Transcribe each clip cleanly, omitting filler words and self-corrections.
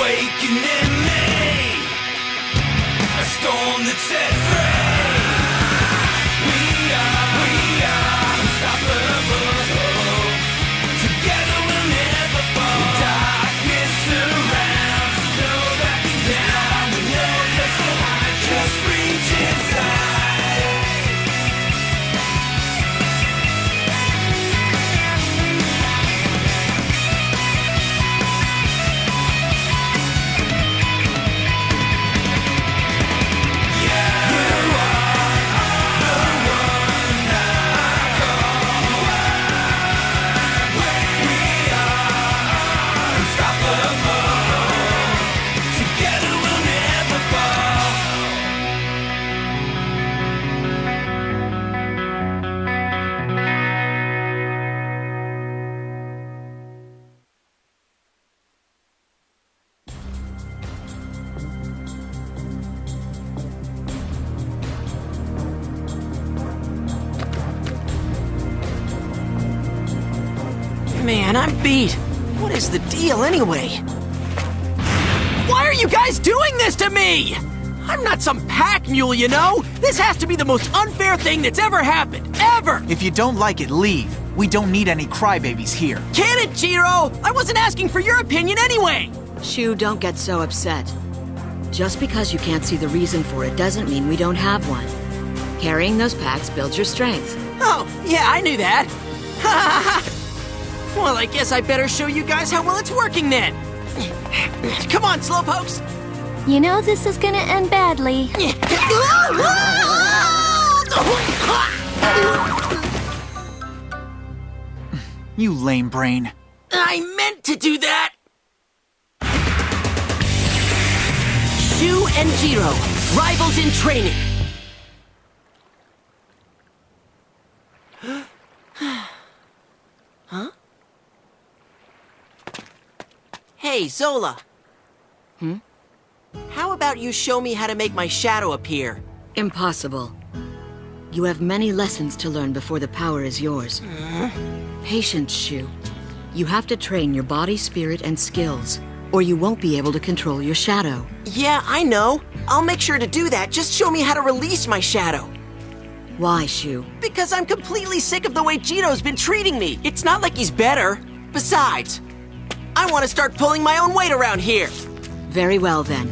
awakening me, a storm that set free. We are unstoppable. Together we'll never fall. Darkness surrounds, no backing down. We know you're so high, just reach inside. Man, I'm beat. What is the deal anyway? Why are you guys doing this to me? I'm not some pack mule, you know? This has to be the most unfair thing that's ever happened, ever! If you don't like it, leave. We don't need any crybabies here. Can it, Jiro? I wasn't asking for your opinion anyway! Shu, don't get so upset. Just because you can't see the reason for it doesn't mean we don't have one. Carrying those packs builds your strength. Oh, yeah, I knew that. Well, I guess I better show you guys how well it's working then. Come on, slowpokes. You know this is gonna end badly. You lame brain. I meant to do that! Shu and Jiro, rivals in training. Huh? Hey, Zola. How about you show me how to make my shadow appear? Impossible. You have many lessons to learn before the power is yours. Patience, Shu. You have to train your body, spirit, and skills, or you won't be able to control your shadow. Yeah, I know. I'll make sure to do that. Just show me how to release my shadow. Why, Shu? Because I'm completely sick of the way Jiro's been treating me. It's not like he's better. Besides, I want to start pulling my own weight around here. Very well, then.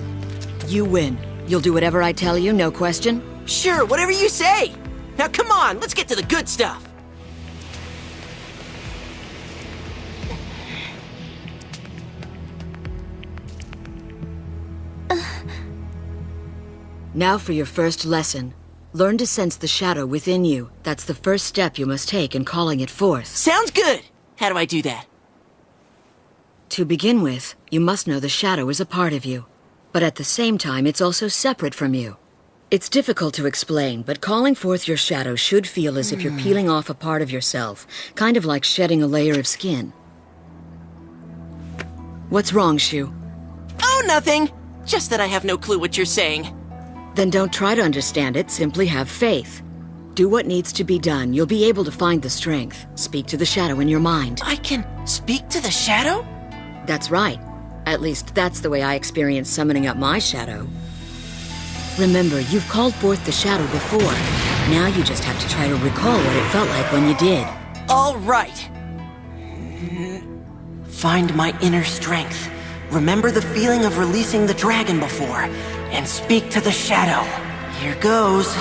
You win. You'll do whatever I tell you, no question? Sure, whatever you say. Now come on, let's get to the good stuff. Now for your first lesson. Learn to sense the shadow within you. That's the first step you must take in calling it forth. Sounds good. How do I do that? To begin with, you must know the shadow is a part of you. But at the same time, it's also separate from you. It's difficult to explain, but calling forth your shadow should feel as if you're peeling off a part of yourself, kind of like shedding a layer of skin. What's wrong, Shu? Oh, nothing. Just that I have no clue what you're saying. Then don't try to understand it, simply have faith. Do what needs to be done. You'll be able to find the strength. Speak to the shadow in your mind. I can speak to the shadow? That's right. At least that's the way I experienced summoning up my shadow. Remember, you've called forth the shadow before. Now you just have to try to recall what it felt like when you did. All right. Find my inner strength. Remember the feeling of releasing the dragon before, and speak to the shadow. Here goes.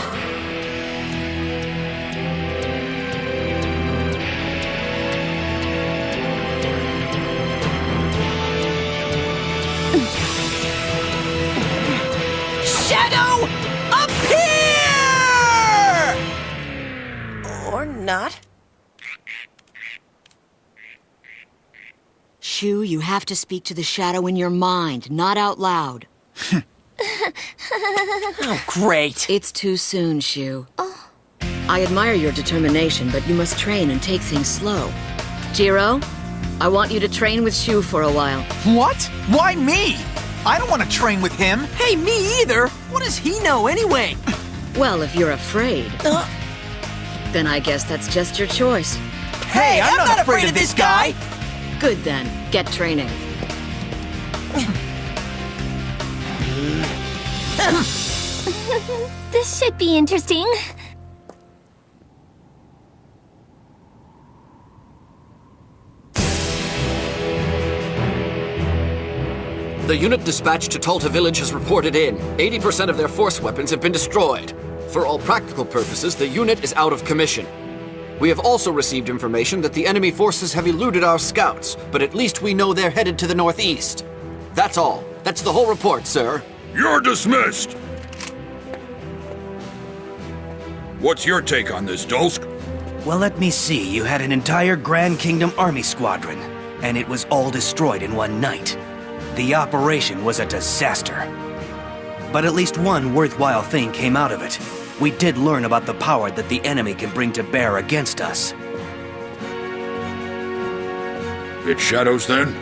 Shadow, appear! Or not. Shu, you have to speak to the shadow in your mind, not out loud. Oh, great. It's too soon, Shu. I admire your determination, but you must train and take things slow. Jiro, I want you to train with Shu for a while. What? Why me? I don't want to train with him. Hey, me either. What does he know anyway? Well, if you're afraid, then I guess that's just your choice. Hey, I'm not afraid of this guy. Good then, get training. This should be interesting. The unit dispatched to Talta Village has reported in. 80% of their force weapons have been destroyed. For all practical purposes, the unit is out of commission. We have also received information that the enemy forces have eluded our scouts, but at least we know they're headed to the northeast. That's all. That's the whole report, sir. You're dismissed! What's your take on this, Dulsk? Well, let me see. You had an entire Grand Kingdom army squadron, and it was all destroyed in one night. The operation was a disaster. But at least one worthwhile thing came out of it. We did learn about the power that the enemy can bring to bear against us. It's shadows, then?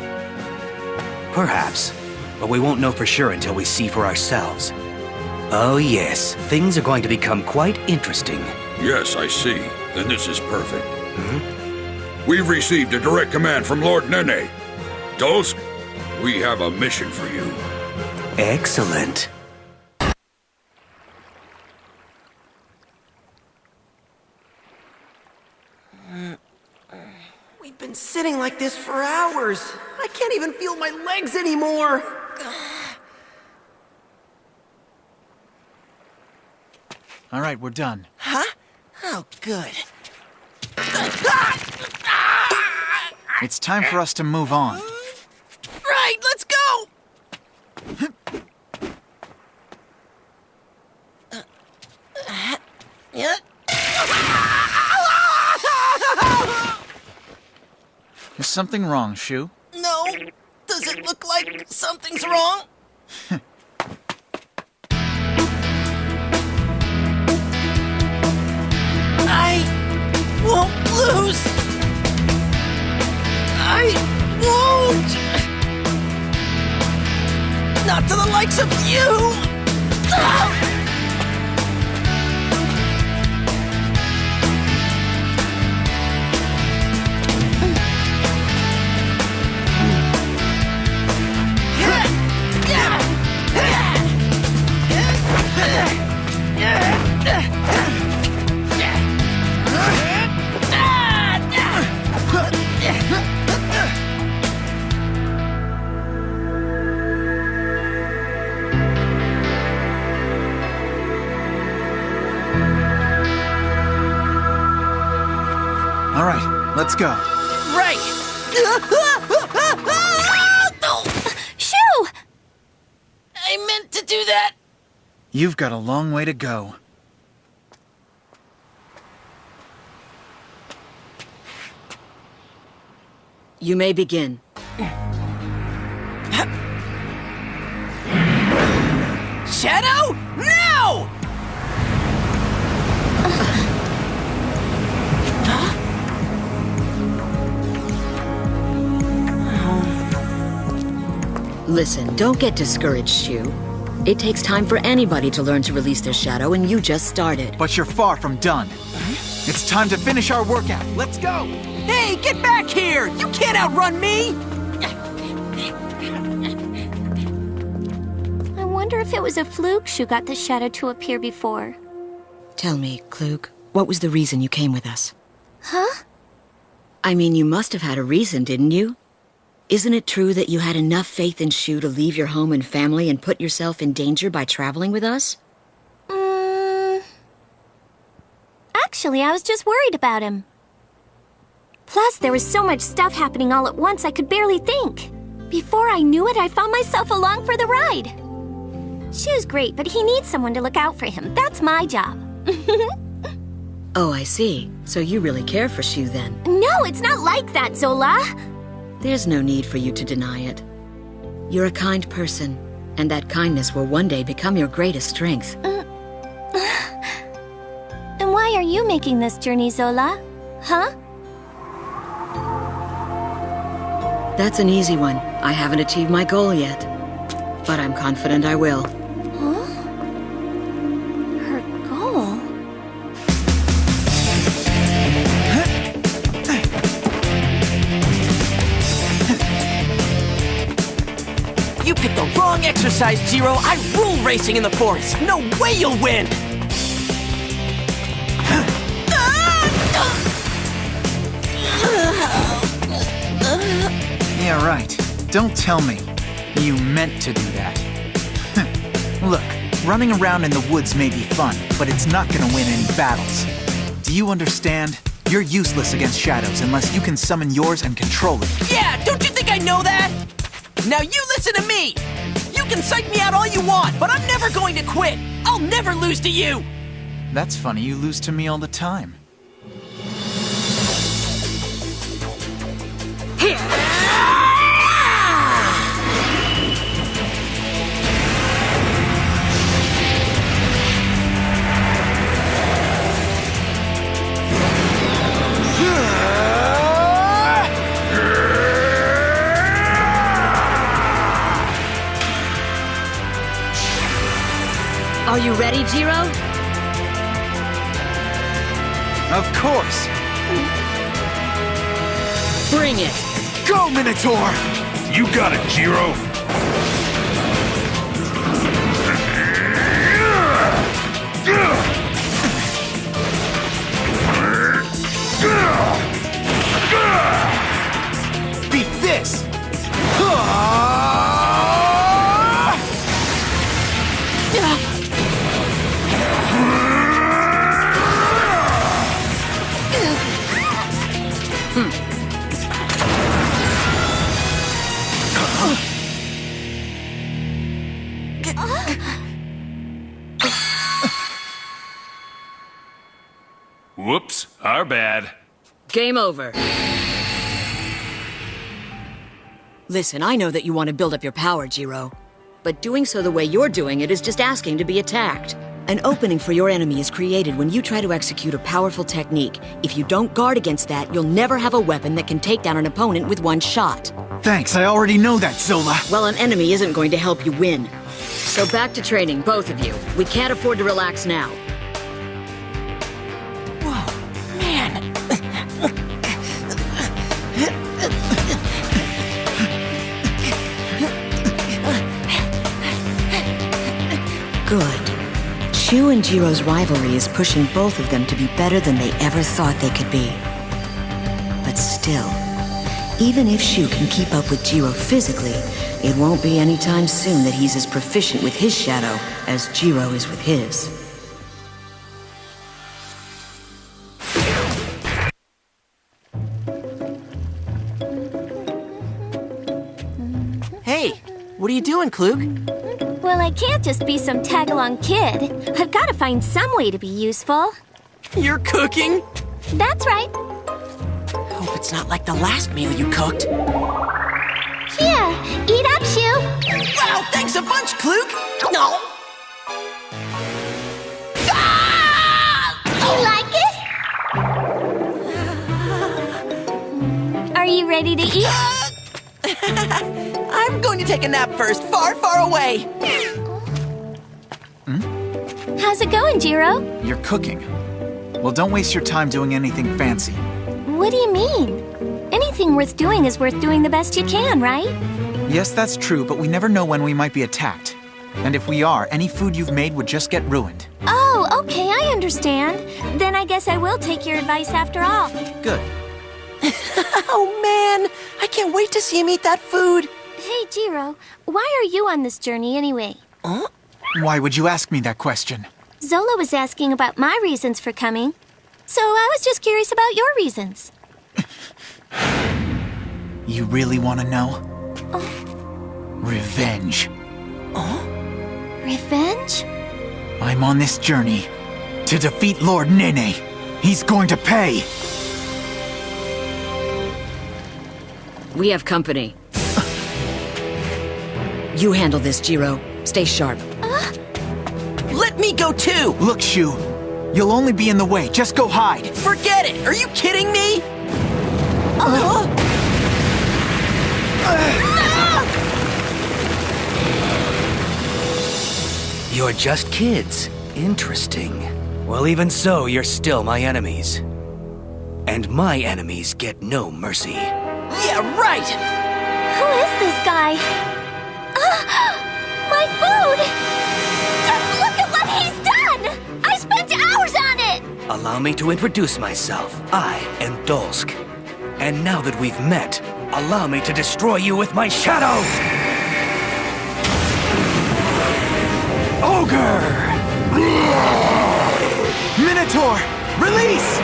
Perhaps. But we won't know for sure until we see for ourselves. Oh yes, things are going to become quite interesting. Yes, I see. Then this is perfect. We've received a direct command from Lord Nene. Dulsk, we have a mission for you. Excellent. We've been sitting like this for hours. I can't even feel my legs anymore. All right, we're done. Huh? Oh, good. It's time for us to move on. Right, let's go! Yeah. Is something wrong, Shu? No. Does it look like something's wrong? I won't lose. I won't. Not to the likes of you. All right, let's go. Right. Shoo! I meant to do that. You've got a long way to go. You may begin. Shadow, now! Listen, don't get discouraged, Shu. It takes time for anybody to learn to release their shadow, and you just started. But you're far from done. It's time to finish our workout. Let's go! Hey, get back here! You can't outrun me! I wonder if it was a fluke Shu got the shadow to appear before. Tell me, Klug, what was the reason you came with us? Huh? I mean, you must have had a reason, didn't you? Isn't it true that you had enough faith in Shu to leave your home and family and put yourself in danger by traveling with us? Actually, I was just worried about him. Plus, there was so much stuff happening all at once I could barely think. Before I knew it, I found myself along for the ride. Shu's great, but he needs someone to look out for him. That's my job. Oh, I see. So you really care for Shu then? No, it's not like that, Zola. There's no need for you to deny it. You're a kind person, and that kindness will one day become your greatest strength. And why are you making this journey, Zola? Huh? That's an easy one. I haven't achieved my goal yet, but I'm confident I will. Huh? Her goal? You picked the wrong exercise, Jiro. I rule racing in the forest. No way you'll win! Yeah, right. Don't tell me. You meant to do that. Look, running around in the woods may be fun, but it's not gonna win any battles. Do you understand? You're useless against shadows unless you can summon yours and control it. Yeah, don't you think I know that? Now you listen to me! You can psych me out all you want, but I'm never going to quit! I'll never lose to you! That's funny, you lose to me all the time. Are you ready, Jiro? Of course! Bring it! Go, Minotaur! You got it, Jiro. Beat this! Whoops, our bad. Game over. Listen, I know that you want to build up your power, Jiro. But doing so the way you're doing it is just asking to be attacked. An opening for your enemy is created when you try to execute a powerful technique. If you don't guard against that, you'll never have a weapon that can take down an opponent with one shot. Thanks, I already know that, Zola. Well, an enemy isn't going to help you win. So back to training, both of you. We can't afford to relax now. Whoa, man! Good. Shu and Jiro's rivalry is pushing both of them to be better than they ever thought they could be. But still, even if Shu can keep up with Jiro physically, it won't be anytime soon that he's as proficient with his shadow as Jiro is with his. Hey, what are you doing, Klug? Well, I can't just be some tag-along kid. I've got to find some way to be useful. You're cooking? That's right. Hope it's not like the last meal you cooked. Here, eat up, Shu. Wow, thanks a bunch, Klug! No! Ah! You like it? Are you ready to eat? I'm going to take a nap first, far, far away. How's it going, Jiro? You're cooking. Well, don't waste your time doing anything fancy. What do you mean? Anything worth doing is worth doing the best you can, right? Yes, that's true, but we never know when we might be attacked. And if we are, any food you've made would just get ruined. Oh, okay, I understand. Then I guess I will take your advice after all. Good. Oh, man! I can't wait to see him eat that food! Hey, Jiro, why are you on this journey anyway? Huh? Why would you ask me that question? Zola was asking about my reasons for coming. So I was just curious about your reasons. You really want to know? Revenge. Revenge? I'm on this journey to defeat Lord Nene. He's going to pay. We have company. You handle this, Jiro. Stay sharp. Let me go too! Look, Shu. You'll only be in the way. Just go hide. Forget it! Are you kidding me? You're just kids. Interesting. Well, even so, you're still my enemies. And my enemies get no mercy. Yeah, right! Who is this guy? Allow me to introduce myself. I am Dolsk. And now that we've met, allow me to destroy you with my shadow! Ogre! Minotaur! Release!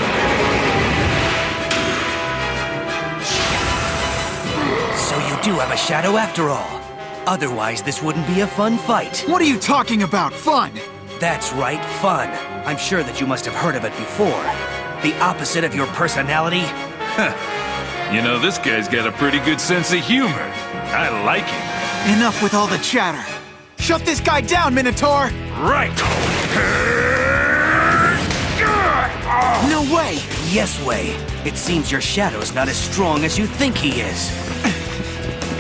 So you do have a shadow after all. Otherwise, this wouldn't be a fun fight. What are you talking about? Fun? That's right, fun. I'm sure that you must have heard of it before. The opposite of your personality? You know, this guy's got a pretty good sense of humor. I like it. Enough with all the chatter. Shut this guy down, Minotaur! Right! No way! Yes way. It seems your shadow's not as strong as you think he is.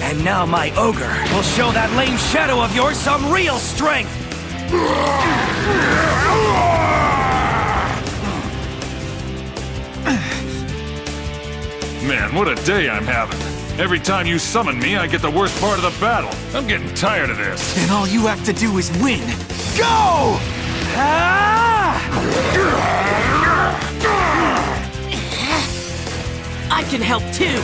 And now my ogre will show that lame shadow of yours some real strength! Man, what a day I'm having. Every time you summon me, I get the worst part of the battle. I'm getting tired of this. Then all you have to do is win. Go! I can help too!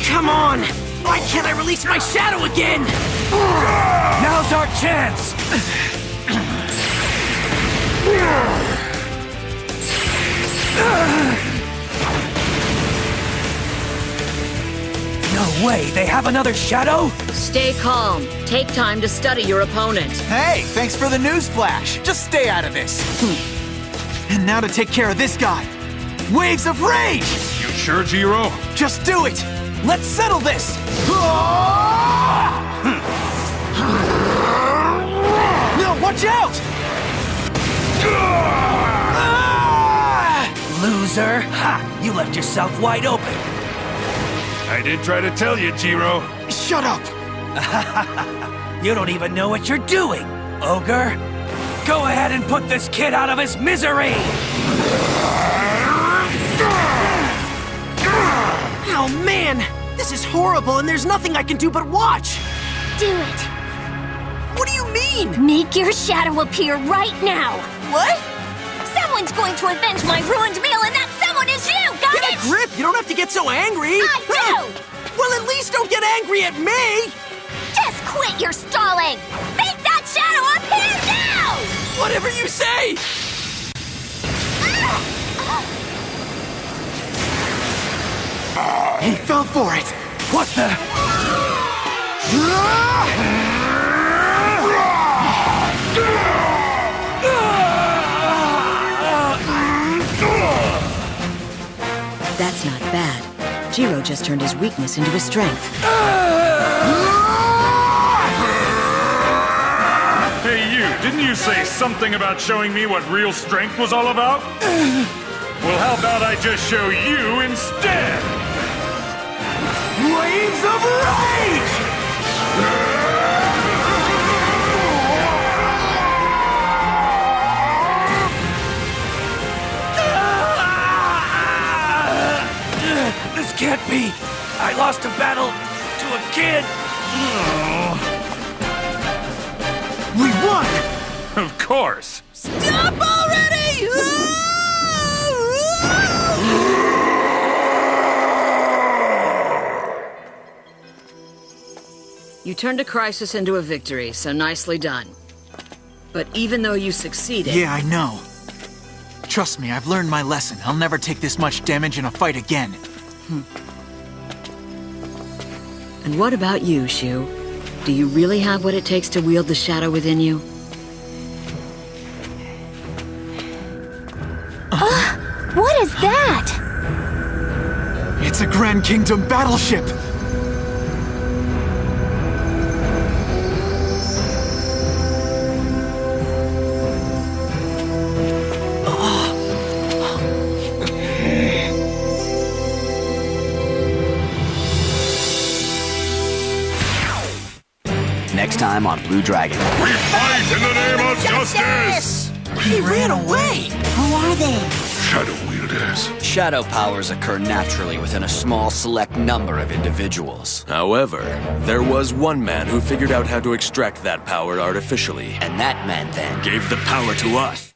Come on! Why can't I release my shadow again? Now's our chance! No way! They have another shadow? Stay calm. Take time to study your opponent. Hey, thanks for the news flash. Just stay out of this. And now to take care of this guy. Waves of rage! You sure, Jiro? Just do it! Let's settle this! No, watch out! Loser! Ha! You left yourself wide open. I did try to tell you, Jiro. Shut up! You don't even know what you're doing, ogre. Go ahead and put this kid out of his misery! Oh man! This is horrible and there's nothing I can do but watch! Do it. What do you mean? Make your shadow appear right now. What? Someone's going to avenge my ruined meal, and that someone is you, got Get it? a grip! You don't have to get so angry! I do! Well, at least don't get angry at me! Just quit your stalling! Make that shadow appear now! Whatever you say! He fell for it! What the? That's not bad. Jiro just turned his weakness into a strength. Hey, you, didn't you say something about showing me what real strength was all about? Well, how about I just show you instead? Waves of rage! This can't be! I lost a battle to a kid! We won! Of course. Stop already! You turned a crisis into a victory, so nicely done. But even though you succeeded... Yeah, I know. Trust me, I've learned my lesson. I'll never take this much damage in a fight again. And what about you, Shu? Do you really have what it takes to wield the shadow within you? What is that? It's a Grand Kingdom battleship! Next time on Blue Dragon. We fight in the name of justice! He ran away! Who are they? Shadow wielders. Shadow powers occur naturally within a small select number of individuals. However, there was one man who figured out how to extract that power artificially. And that man then Gave the power to us.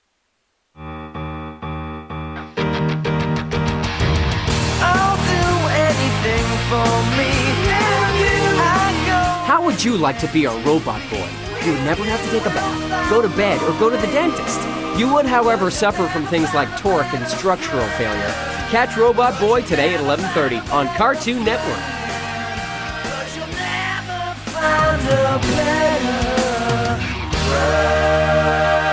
would you like to be a robot boy? You would never have to take a bath, go to bed, or go to the dentist. You would, however, suffer from things like torque and structural failure. Catch Robot Boy today at 11:30 on Cartoon Network. But you'll never find a better world.